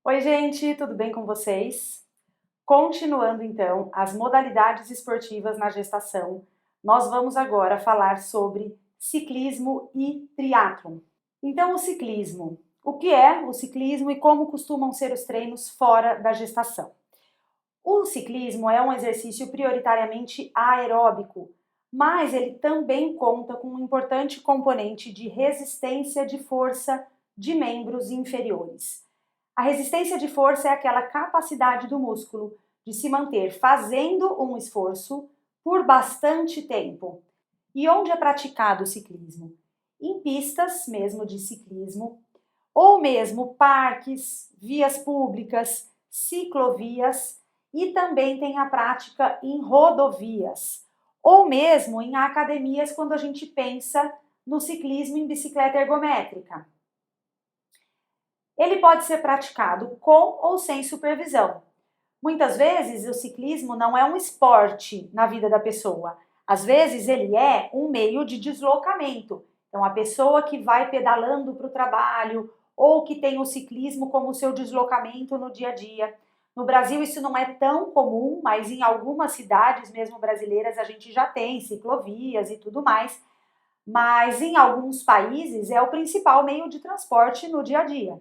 Oi, gente, tudo bem com vocês? Continuando então as modalidades esportivas na gestação, nós vamos agora falar sobre ciclismo e triatlon. Então, o ciclismo. O que é o ciclismo e como costumam ser os treinos fora da gestação? O ciclismo é um exercício prioritariamente aeróbico, mas ele também conta com um importante componente de resistência de força de membros inferiores. A resistência de força é aquela capacidade do músculo de se manter fazendo um esforço por bastante tempo. E onde é praticado o ciclismo? Em pistas mesmo de ciclismo, ou mesmo parques, vias públicas, ciclovias e também tem a prática em rodovias, ou mesmo em academias quando a gente pensa no ciclismo em bicicleta ergométrica. Ele pode ser praticado com ou sem supervisão. Muitas vezes o ciclismo não é um esporte na vida da pessoa. Às vezes ele é um meio de deslocamento. Então a pessoa que vai pedalando para o trabalho ou que tem o ciclismo como seu deslocamento no dia a dia. No Brasil isso não é tão comum, mas em algumas cidades mesmo brasileiras a gente já tem ciclovias e tudo mais. Mas em alguns países é o principal meio de transporte no dia a dia.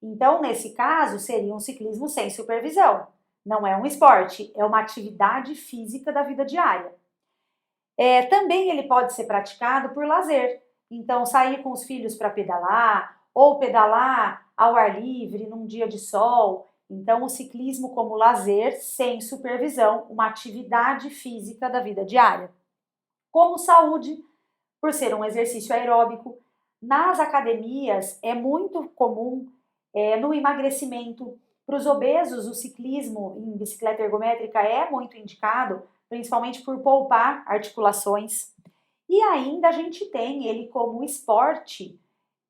Então, nesse caso, seria um ciclismo sem supervisão. Não é um esporte, é uma atividade física da vida diária. Também ele pode ser praticado por lazer. Então, sair com os filhos para pedalar, ou pedalar ao ar livre num dia de sol. Então, o ciclismo como lazer, sem supervisão, uma atividade física da vida diária. Como saúde, por ser um exercício aeróbico, nas academias é muito comum no emagrecimento. Para os obesos, o ciclismo em bicicleta ergométrica é muito indicado, principalmente por poupar articulações. E ainda a gente tem ele como esporte,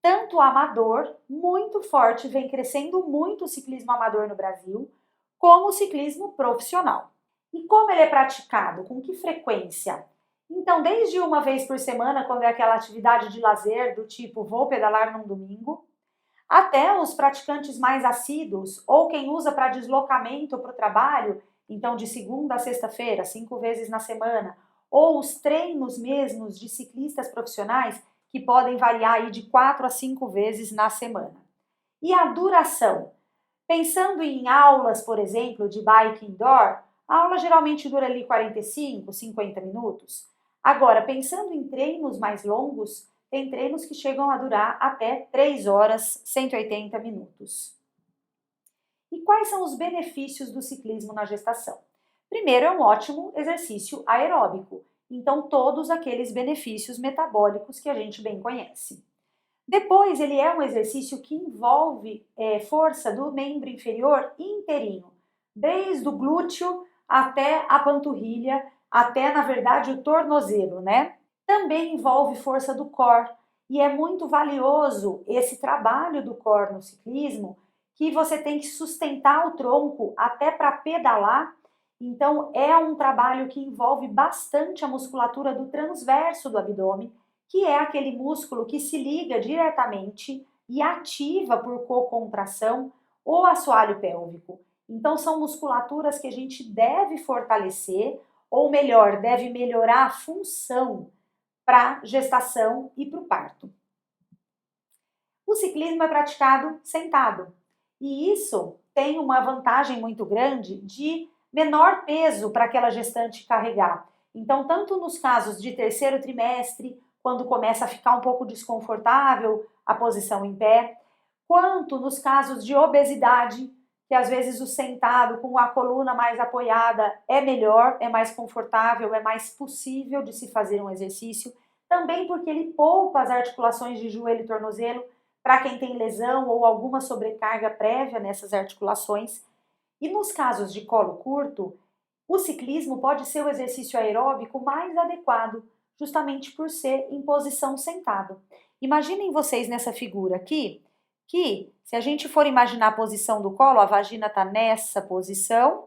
tanto amador, muito forte, vem crescendo muito o ciclismo amador no Brasil, como o ciclismo profissional. E como ele é praticado? Com que frequência? Então, desde uma vez por semana, quando é aquela atividade de lazer do tipo vou pedalar num domingo, até os praticantes mais assíduos ou quem usa para deslocamento para o trabalho, então de segunda a sexta-feira, 5 vezes na semana, ou os treinos mesmos de ciclistas profissionais que podem variar aí de 4 a 5 vezes na semana. E a duração? Pensando em aulas, por exemplo, de bike indoor, a aula geralmente dura ali 45, 50 minutos. Agora, pensando em treinos mais longos, tem treinos que chegam a durar até 3 horas, 180 minutos. E quais são os benefícios do ciclismo na gestação? Primeiro, é um ótimo exercício aeróbico, então todos aqueles benefícios metabólicos que a gente bem conhece. Depois, ele é um exercício que envolve força do membro inferior inteirinho, desde o glúteo até a panturrilha, até, na verdade, o tornozelo, né? Também envolve força do core e é muito valioso esse trabalho do core no ciclismo, que você tem que sustentar o tronco até para pedalar. Então, é um trabalho que envolve bastante a musculatura do transverso do abdômen, que é aquele músculo que se liga diretamente e ativa por cocontração o assoalho pélvico. Então, são musculaturas que a gente deve fortalecer, ou melhor, deve melhorar a função para gestação e para o parto. O ciclismo é praticado sentado e isso tem uma vantagem muito grande de menor peso para aquela gestante carregar. Então, tanto nos casos de terceiro trimestre, quando começa a ficar um pouco desconfortável a posição em pé, quanto nos casos de obesidade, que às vezes o sentado com a coluna mais apoiada é melhor, é mais confortável, é mais possível de se fazer um exercício, também porque ele poupa as articulações de joelho e tornozelo para quem tem lesão ou alguma sobrecarga prévia nessas articulações. E nos casos de colo curto, o ciclismo pode ser o exercício aeróbico mais adequado, justamente por ser em posição sentado. Imaginem vocês nessa figura aqui, que se a gente for imaginar a posição do colo, a vagina está nessa posição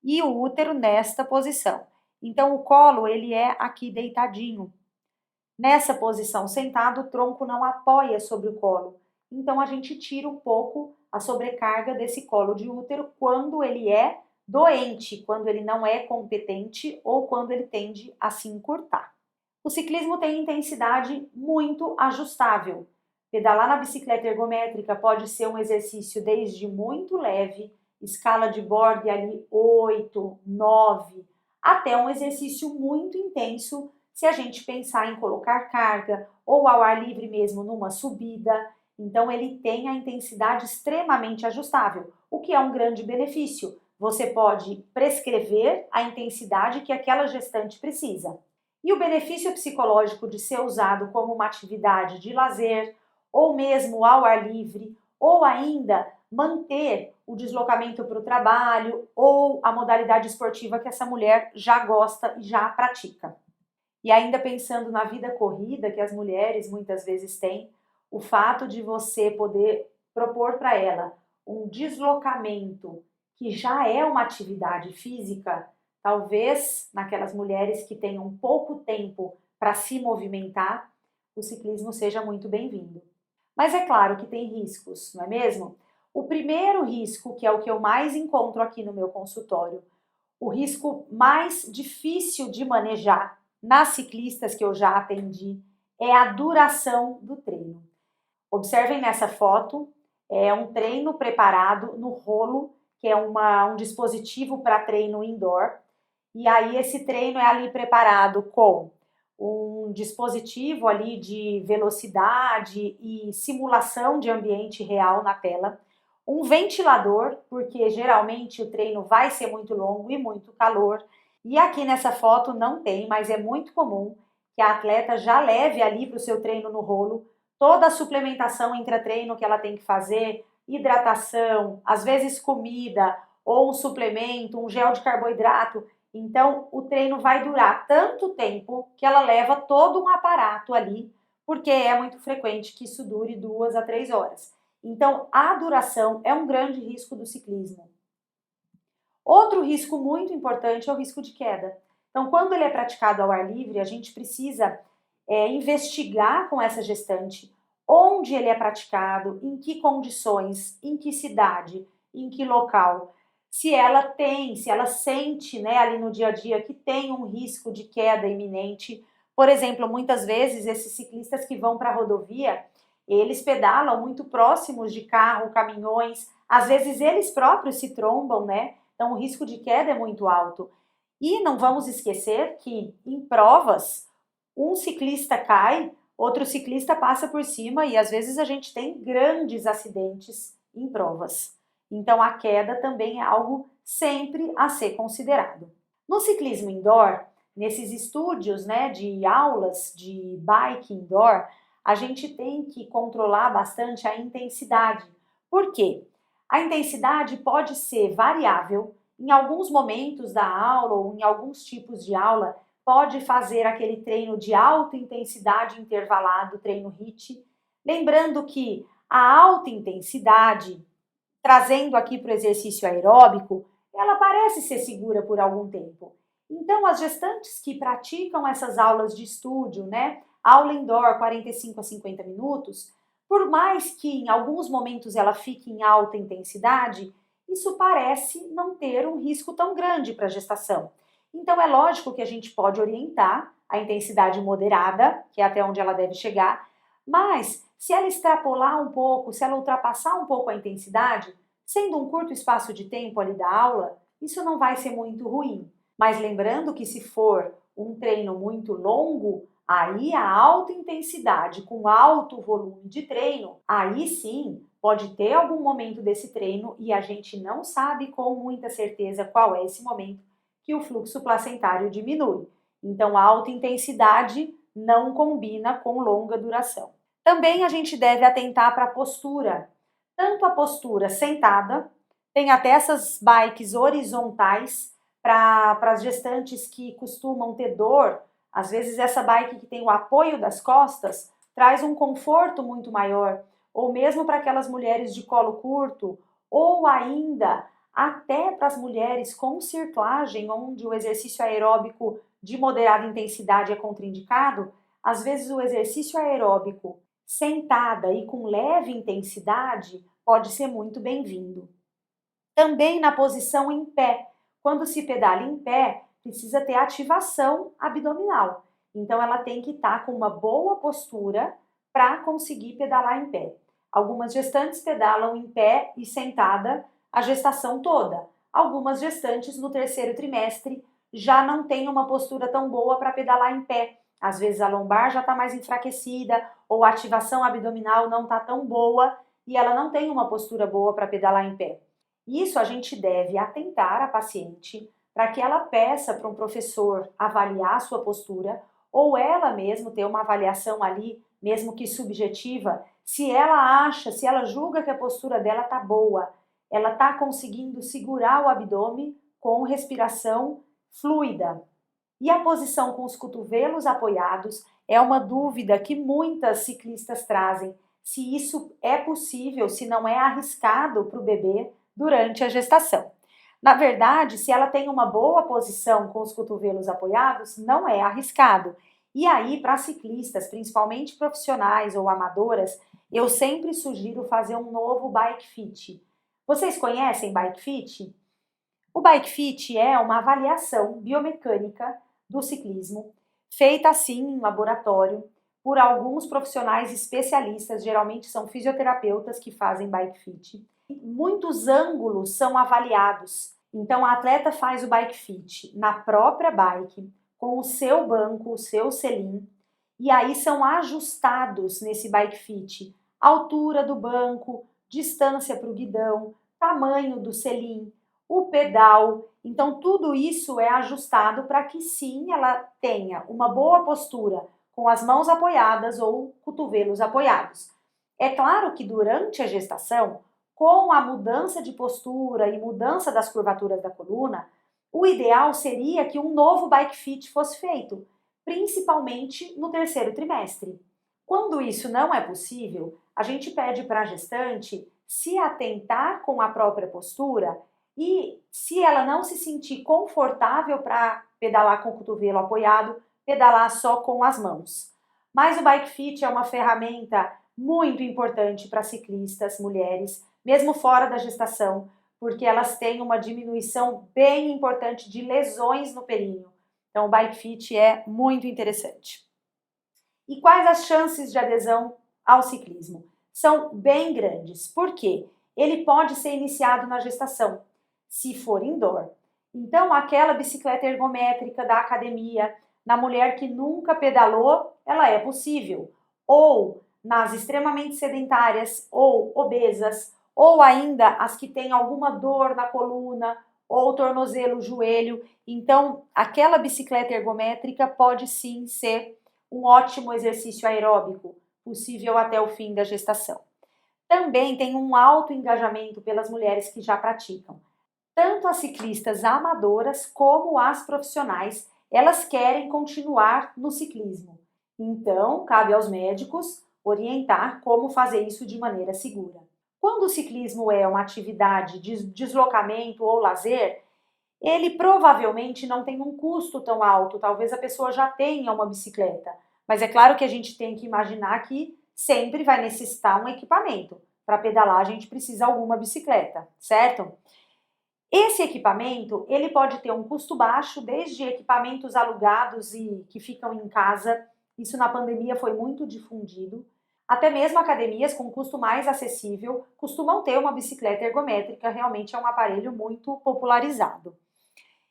e o útero nesta posição. Então o colo ele é aqui deitadinho. Nessa posição sentado, o tronco não apoia sobre o colo. Então a gente tira um pouco a sobrecarga desse colo de útero quando ele é doente, quando ele não é competente ou quando ele tende a se encurtar. O ciclismo tem intensidade muito ajustável. Pedalar na bicicleta ergométrica pode ser um exercício desde muito leve, escala de Borg ali 8, 9, até um exercício muito intenso se a gente pensar em colocar carga ou ao ar livre mesmo numa subida. Então ele tem a intensidade extremamente ajustável, o que é um grande benefício. Você pode prescrever a intensidade que aquela gestante precisa. E o benefício psicológico de ser usado como uma atividade de lazer, ou mesmo ao ar livre, ou ainda manter o deslocamento para o trabalho ou a modalidade esportiva que essa mulher já gosta e já pratica. E ainda pensando na vida corrida que as mulheres muitas vezes têm, o fato de você poder propor para ela um deslocamento que já é uma atividade física, talvez naquelas mulheres que tenham pouco tempo para se movimentar, o ciclismo seja muito bem-vindo. Mas é claro que tem riscos, não é mesmo? O primeiro risco, que é o que eu mais encontro aqui no meu consultório, o risco mais difícil de manejar nas ciclistas que eu já atendi, é a duração do treino. Observem nessa foto, é um treino preparado no rolo, que é um dispositivo para treino indoor, e aí esse treino é ali preparado com um dispositivo ali de velocidade e simulação de ambiente real na tela, um ventilador, porque geralmente o treino vai ser muito longo e muito calor, e aqui nessa foto não tem, mas é muito comum que a atleta já leve ali para o seu treino no rolo toda a suplementação intra-treino que ela tem que fazer, hidratação, às vezes comida, ou um suplemento, um gel de carboidrato. Então, o treino vai durar tanto tempo que ela leva todo um aparato ali, porque é muito frequente que isso dure 2 a 3 horas. Então, a duração é um grande risco do ciclismo. Outro risco muito importante é o risco de queda. Então, quando ele é praticado ao ar livre, a gente precisa investigar com essa gestante onde ele é praticado, em que condições, em que cidade, em que local. Se ela sente, né, ali no dia a dia que tem um risco de queda iminente. Por exemplo, muitas vezes esses ciclistas que vão para a rodovia, eles pedalam muito próximos de carro, caminhões, às vezes eles próprios se trombam, né? Então o risco de queda é muito alto. E não vamos esquecer que em provas, um ciclista cai, outro ciclista passa por cima e às vezes a gente tem grandes acidentes em provas. Então a queda também é algo sempre a ser considerado. No ciclismo indoor, nesses estúdios, né, de aulas de bike indoor, a gente tem que controlar bastante a intensidade. Por quê? A intensidade pode ser variável. Em alguns momentos da aula ou em alguns tipos de aula, pode fazer aquele treino de alta intensidade intervalado, treino HIIT. Lembrando que a alta intensidade, trazendo aqui para o exercício aeróbico, ela parece ser segura por algum tempo. Então, as gestantes que praticam essas aulas de estúdio, né, aula indoor 45 a 50 minutos, por mais que em alguns momentos ela fique em alta intensidade, isso parece não ter um risco tão grande para a gestação. Então, é lógico que a gente pode orientar a intensidade moderada, que é até onde ela deve chegar, mas se ela extrapolar um pouco, se ela ultrapassar um pouco a intensidade, sendo um curto espaço de tempo ali da aula, isso não vai ser muito ruim. Mas lembrando que se for um treino muito longo, aí a alta intensidade com alto volume de treino, aí sim pode ter algum momento desse treino e a gente não sabe com muita certeza qual é esse momento que o fluxo placentário diminui. Então, a alta intensidade não combina com longa duração. Também a gente deve atentar para a postura. Tanto a postura sentada, tem até essas bikes horizontais para as gestantes que costumam ter dor. Às vezes essa bike que tem o apoio das costas traz um conforto muito maior, ou mesmo para aquelas mulheres de colo curto, ou ainda até para as mulheres com circlagem, onde o exercício aeróbico de moderada intensidade é contraindicado. Às vezes o exercício aeróbico sentada e com leve intensidade pode ser muito bem-vindo. Também na posição em pé. Quando se pedala em pé, precisa ter ativação abdominal. Então, ela tem que estar com uma boa postura para conseguir pedalar em pé. Algumas gestantes pedalam em pé e sentada a gestação toda. Algumas gestantes no terceiro trimestre já não têm uma postura tão boa para pedalar em pé. Às vezes a lombar já está mais enfraquecida ou a ativação abdominal não está tão boa e ela não tem uma postura boa para pedalar em pé. Isso a gente deve atentar a paciente para que ela peça para um professor avaliar a sua postura ou ela mesma ter uma avaliação ali, mesmo que subjetiva, se ela acha, se ela julga que a postura dela está boa, ela está conseguindo segurar o abdômen com respiração fluida. E a posição com os cotovelos apoiados é uma dúvida que muitas ciclistas trazem, se isso é possível, se não é arriscado para o bebê durante a gestação. Na verdade, se ela tem uma boa posição com os cotovelos apoiados, não é arriscado. E aí, para ciclistas, principalmente profissionais ou amadoras, eu sempre sugiro fazer um novo bike fit. Vocês conhecem bike fit? O bike fit é uma avaliação biomecânica do ciclismo, feita assim em laboratório por alguns profissionais especialistas, geralmente são fisioterapeutas que fazem bike fit. Muitos ângulos são avaliados. Então, a atleta faz o bike fit na própria bike, com o seu banco, o seu selim, e aí são ajustados nesse bike fit a altura do banco, distância para o guidão, tamanho do selim, o pedal. Então, tudo isso é ajustado para que sim ela tenha uma boa postura com as mãos apoiadas ou cotovelos apoiados. É claro que durante a gestação, com a mudança de postura e mudança das curvaturas da coluna, o ideal seria que um novo bike fit fosse feito, principalmente no terceiro trimestre. Quando isso não é possível, a gente pede para a gestante se atentar com a própria postura e, se ela não se sentir confortável para pedalar com o cotovelo apoiado, pedalar só com as mãos. Mas o bike fit é uma ferramenta muito importante para ciclistas, mulheres, mesmo fora da gestação, porque elas têm uma diminuição bem importante de lesões no períneo. Então, o bike fit é muito interessante. E quais as chances de adesão ao ciclismo? São bem grandes. Por quê? Ele pode ser iniciado na gestação, se for indoor. Então, aquela bicicleta ergométrica da academia, na mulher que nunca pedalou, ela é possível. Ou nas extremamente sedentárias ou obesas, ou ainda as que têm alguma dor na coluna, ou tornozelo, joelho. Então, aquela bicicleta ergométrica pode sim ser um ótimo exercício aeróbico, possível até o fim da gestação. Também tem um alto engajamento pelas mulheres que já praticam. Tanto as ciclistas amadoras como as profissionais, elas querem continuar no ciclismo. Então, cabe aos médicos orientar como fazer isso de maneira segura. Quando o ciclismo é uma atividade de deslocamento ou lazer, ele provavelmente não tem um custo tão alto, talvez a pessoa já tenha uma bicicleta, mas é claro que a gente tem que imaginar que sempre vai necessitar um equipamento. Para pedalar a gente precisa de alguma bicicleta, certo? Esse equipamento, ele pode ter um custo baixo, desde equipamentos alugados e que ficam em casa, isso na pandemia foi muito difundido, até mesmo academias com custo mais acessível costumam ter uma bicicleta ergométrica, realmente é um aparelho muito popularizado.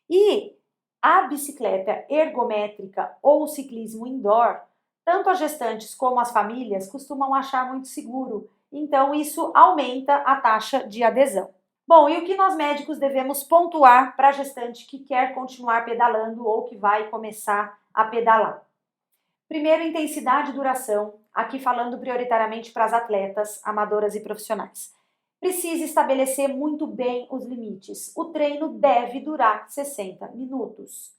E a bicicleta ergométrica ou o ciclismo indoor, tanto as gestantes como as famílias costumam achar muito seguro, então isso aumenta a taxa de adesão. Bom, e o que nós médicos devemos pontuar para a gestante que quer continuar pedalando ou que vai começar a pedalar? Primeiro, intensidade e duração, aqui falando prioritariamente para as atletas, amadoras e profissionais. Precisa estabelecer muito bem os limites. O treino deve durar 60 minutos.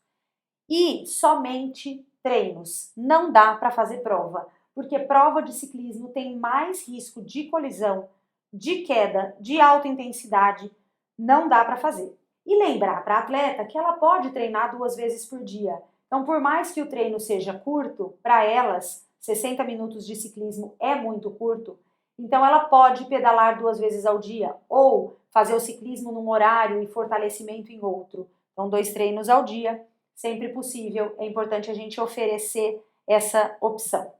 E somente treinos. Não dá para fazer prova, porque prova de ciclismo tem mais risco de colisão, de queda, de alta intensidade. Não dá para fazer. E lembrar para a atleta que ela pode treinar 2 vezes por dia. Então, por mais que o treino seja curto, para elas, 60 minutos de ciclismo é muito curto, Então ela pode pedalar 2 vezes ao dia ou fazer o ciclismo num horário e fortalecimento em outro. Então 2 treinos ao dia, sempre possível. É importante a gente oferecer essa opção.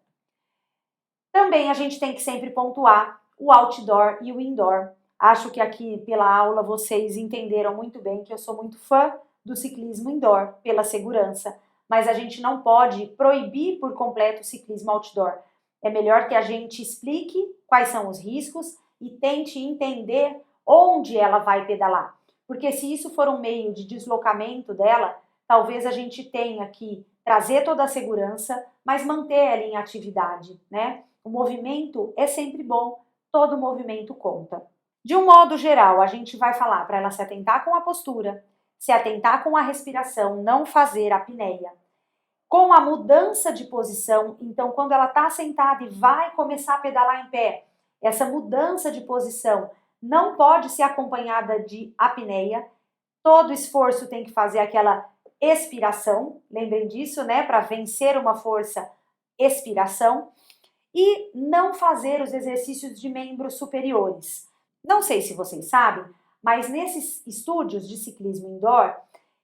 Também a gente tem que sempre pontuar o outdoor e o indoor. Acho que aqui pela aula vocês entenderam muito bem que eu sou muito fã do ciclismo indoor pela segurança, mas a gente não pode proibir por completo o ciclismo outdoor. É melhor que a gente explique quais são os riscos e tente entender onde ela vai pedalar. Porque se isso for um meio de deslocamento dela, talvez a gente tenha que trazer toda a segurança, mas manter ela em atividade, né? O movimento é sempre bom, todo movimento conta. De um modo geral, a gente vai falar para ela se atentar com a postura, se atentar com a respiração, não fazer apneia. Com a mudança de posição, então quando ela está sentada e vai começar a pedalar em pé, essa mudança de posição não pode ser acompanhada de apneia. Todo esforço tem que fazer aquela expiração, lembrem disso, né? Para vencer uma força, expiração. E não fazer os exercícios de membros superiores. Não sei se vocês sabem, mas nesses estúdios de ciclismo indoor,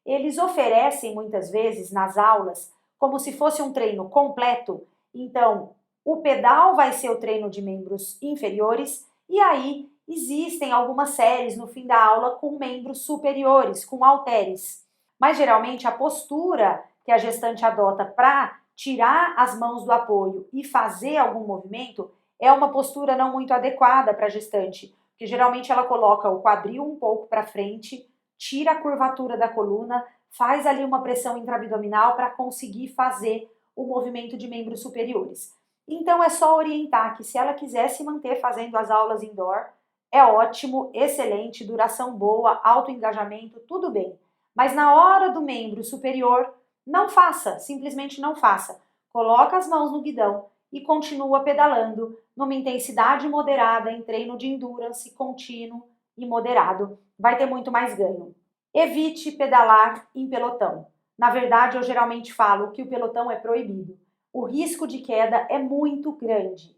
eles oferecem muitas vezes nas aulas como se fosse um treino completo. Então, o pedal vai ser o treino de membros inferiores e aí existem algumas séries no fim da aula com membros superiores, com halteres. Mas geralmente a postura que a gestante adota para tirar as mãos do apoio e fazer algum movimento é uma postura não muito adequada para a gestante, porque geralmente ela coloca o quadril um pouco para frente, tira a curvatura da coluna, faz ali uma pressão intraabdominal para conseguir fazer o movimento de membros superiores. Então é só orientar que se ela quiser se manter fazendo as aulas indoor, é ótimo, excelente, duração boa, alto engajamento, tudo bem. Mas na hora do membro superior, não faça, simplesmente não faça. Coloca as mãos no guidão e continua pedalando numa intensidade moderada em treino de endurance contínuo e moderado. Vai ter muito mais ganho. Evite pedalar em pelotão. Na verdade, eu geralmente falo que o pelotão é proibido. O risco de queda é muito grande.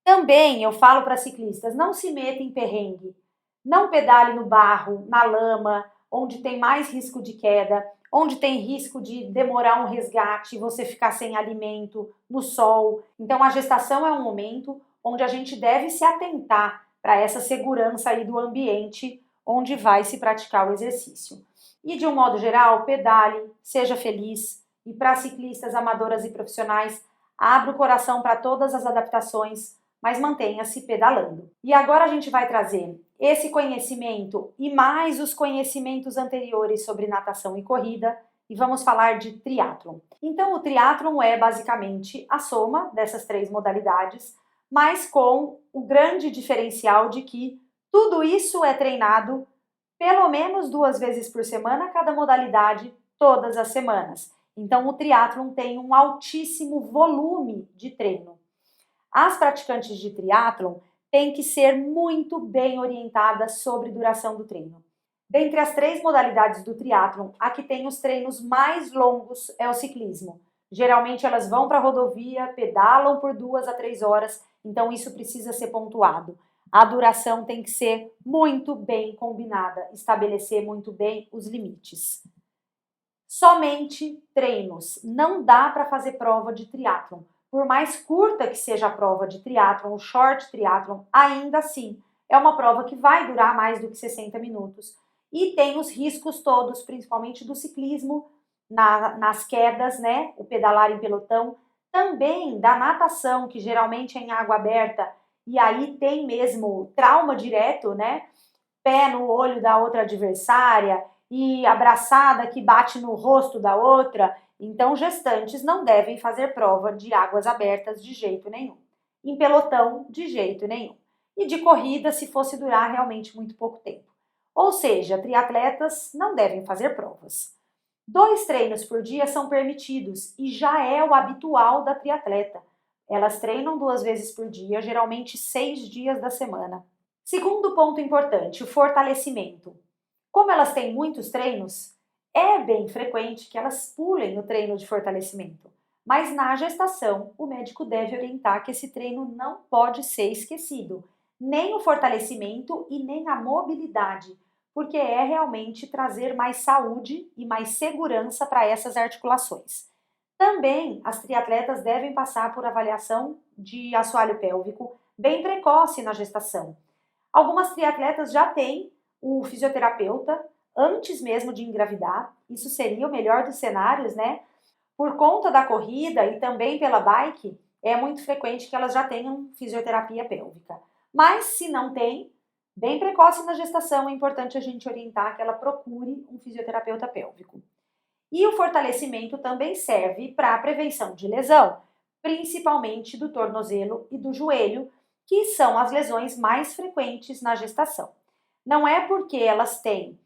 Também eu falo para ciclistas, não se meta em perrengue. Não pedale no barro, na lama, onde tem mais risco de queda, onde tem risco de demorar um resgate, você ficar sem alimento, no sol. Então a gestação é um momento onde a gente deve se atentar para essa segurança aí do ambiente onde vai se praticar o exercício. E de um modo geral, pedale, seja feliz. E para ciclistas amadoras e profissionais, abra o coração para todas as adaptações, mas mantenha-se pedalando. E agora a gente vai trazer esse conhecimento e mais os conhecimentos anteriores sobre natação e corrida e vamos falar de triatlon. Então o triatlon é basicamente a soma dessas 3 modalidades, mas com o grande diferencial de que tudo isso é treinado pelo menos 2 vezes por semana, cada modalidade todas as semanas. Então o triatlon tem um altíssimo volume de treino. As praticantes de triatlon têm que ser muito bem orientadas sobre duração do treino. Dentre as 3 modalidades do triatlon, a que tem os treinos mais longos é o ciclismo. Geralmente elas vão para a rodovia, pedalam por 2 a 3 horas, então isso precisa ser pontuado. A duração tem que ser muito bem combinada, estabelecer muito bem os limites. Somente treinos, não dá para fazer prova de triatlon. Por mais curta que seja a prova de triatlon, o short triatlon, ainda assim é uma prova que vai durar mais do que 60 minutos. E tem os riscos todos, principalmente do ciclismo, nas quedas, né? O pedalar em pelotão. Também da natação, que geralmente é em água aberta, e aí tem mesmo trauma direto, né? Pé no olho da outra adversária e abraçada que bate no rosto da outra. Então, gestantes não devem fazer prova de águas abertas de jeito nenhum. Em pelotão, de jeito nenhum. E de corrida, se fosse durar realmente muito pouco tempo. Ou seja, triatletas não devem fazer provas. 2 treinos por dia são permitidos e já é o habitual da triatleta. Elas treinam 2 vezes por dia, geralmente 6 dias da semana. Segundo ponto importante, o fortalecimento. Como elas têm muitos treinos, é bem frequente que elas pulem o treino de fortalecimento, mas na gestação o médico deve orientar que esse treino não pode ser esquecido. nem o fortalecimento e nem a mobilidade, porque é realmente trazer mais saúde e mais segurança para essas articulações. Também as triatletas devem passar por avaliação de assoalho pélvico bem precoce na gestação. Algumas triatletas já têm o fisioterapeuta antes mesmo de engravidar, isso seria o melhor dos cenários, né? Por conta da corrida e também pela bike, é muito frequente que elas já tenham fisioterapia pélvica. Mas se não tem, bem precoce na gestação, é importante a gente orientar que ela procure um fisioterapeuta pélvico. E o fortalecimento também serve para a prevenção de lesão, principalmente do tornozelo e do joelho, que são as lesões mais frequentes na gestação. Não é porque elas têm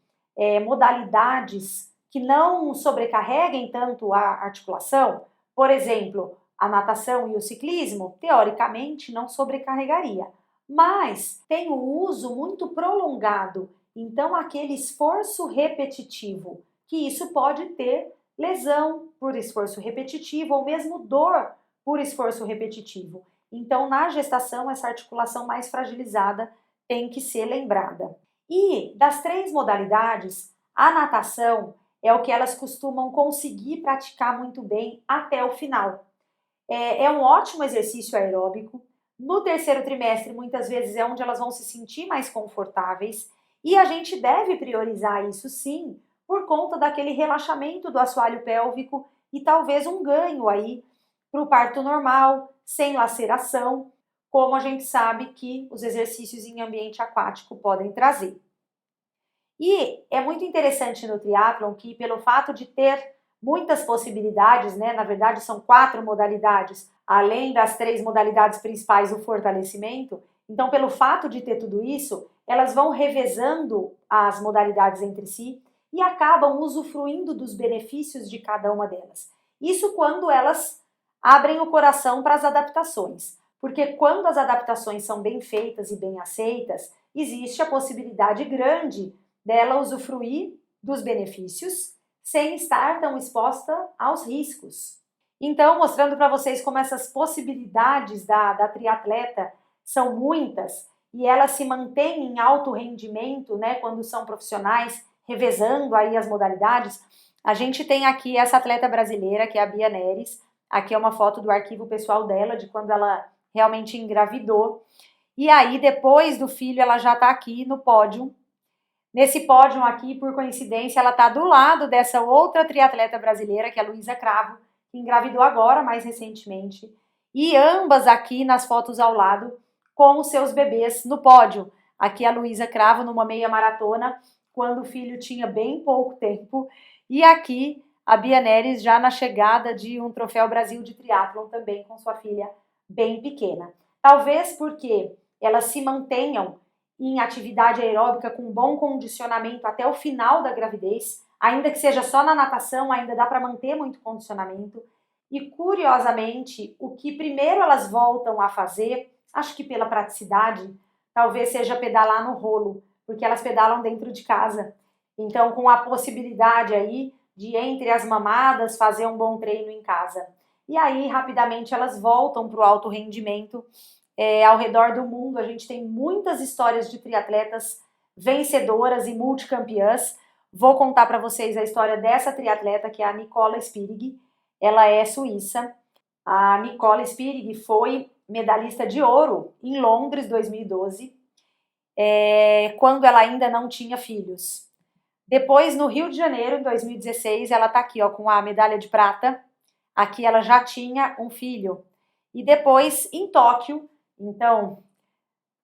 modalidades que não sobrecarreguem tanto a articulação, por exemplo, a natação e o ciclismo, teoricamente não sobrecarregaria, mas tem o uso muito prolongado, então aquele esforço repetitivo, que isso pode ter lesão por esforço repetitivo ou mesmo dor por esforço repetitivo. Então, na gestação, essa articulação mais fragilizada tem que ser lembrada. E das 3 modalidades, a natação é o que elas costumam conseguir praticar muito bem até o final. É um ótimo exercício aeróbico. No terceiro trimestre, muitas vezes, é onde elas vão se sentir mais confortáveis. E a gente deve priorizar isso sim, por conta daquele relaxamento do assoalho pélvico e talvez um ganho aí para o parto normal, sem laceração, como a gente sabe que os exercícios em ambiente aquático podem trazer. E é muito interessante no triatlon que, pelo fato de ter muitas possibilidades, né, na verdade são 4 modalidades, além das 3 modalidades principais, o fortalecimento, então pelo fato de ter tudo isso, elas vão revezando as modalidades entre si e acabam usufruindo dos benefícios de cada uma delas. Isso quando elas abrem o coração para as adaptações, porque quando as adaptações são bem feitas e bem aceitas, existe a possibilidade grande dela usufruir dos benefícios sem estar tão exposta aos riscos. Então, mostrando para vocês como essas possibilidades da triatleta são muitas e elas se mantêm em alto rendimento, né, quando são profissionais, revezando aí as modalidades, a gente tem aqui essa atleta brasileira, que é a Bia Neres. Aqui é uma foto do arquivo pessoal dela, de quando ela realmente engravidou. E aí, depois do filho, ela já está aqui no pódio. Nesse pódio aqui, por coincidência, ela está do lado dessa outra triatleta brasileira, que é a Luísa Cravo, que engravidou agora, mais recentemente. E ambas aqui nas fotos ao lado, com os seus bebês no pódio. Aqui a Luísa Cravo numa meia maratona, quando o filho tinha bem pouco tempo. E aqui a Bia Neres já na chegada de um troféu Brasil de triatlon também com sua filha bem pequena. Talvez porque elas se mantenham em atividade aeróbica com bom condicionamento até o final da gravidez, ainda que seja só na natação, ainda dá para manter muito condicionamento. E curiosamente, o que primeiro elas voltam a fazer, acho que pela praticidade, talvez seja pedalar no rolo, porque elas pedalam dentro de casa. Então, com a possibilidade aí de, entre as mamadas, fazer um bom treino em casa. E aí, rapidamente, elas voltam para o alto rendimento. Ao redor do mundo, a gente tem muitas histórias de triatletas vencedoras e multicampeãs. Vou contar para vocês a história dessa triatleta, que é a Nicola Spirig. Ela é suíça. A Nicola Spirig foi medalhista de ouro em Londres 2012, quando ela ainda não tinha filhos. Depois, no Rio de Janeiro, em 2016, ela está aqui ó, com a medalha de prata. Aqui ela já tinha um filho. E depois, em Tóquio, então,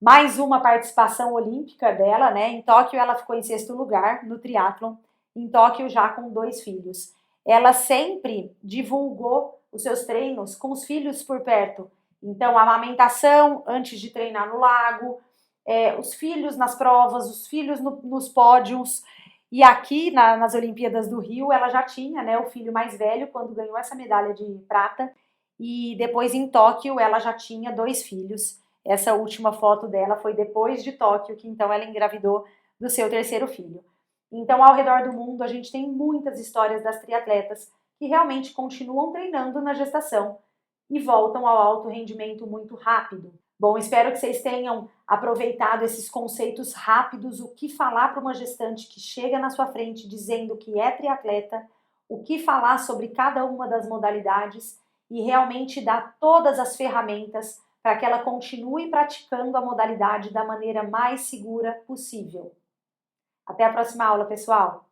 mais uma participação olímpica dela, né? Em Tóquio ela ficou em 6º lugar no triatlon, em Tóquio já com 2 filhos. Ela sempre divulgou os seus treinos com os filhos por perto. Então, a amamentação antes de treinar no lago, os filhos nas provas, os filhos nos pódios. E aqui nas Olimpíadas do Rio, ela já tinha, né, o filho mais velho quando ganhou essa medalha de prata. E depois em Tóquio ela já tinha 2 filhos. Essa última foto dela foi depois de Tóquio, que então ela engravidou do seu 3º filho. Então, ao redor do mundo, a gente tem muitas histórias das triatletas que realmente continuam treinando na gestação e voltam ao alto rendimento muito rápido. Bom, espero que vocês tenham aproveitado esses conceitos rápidos, o que falar para uma gestante que chega na sua frente dizendo que é triatleta, o que falar sobre cada uma das modalidades e realmente dar todas as ferramentas para que ela continue praticando a modalidade da maneira mais segura possível. Até a próxima aula, pessoal!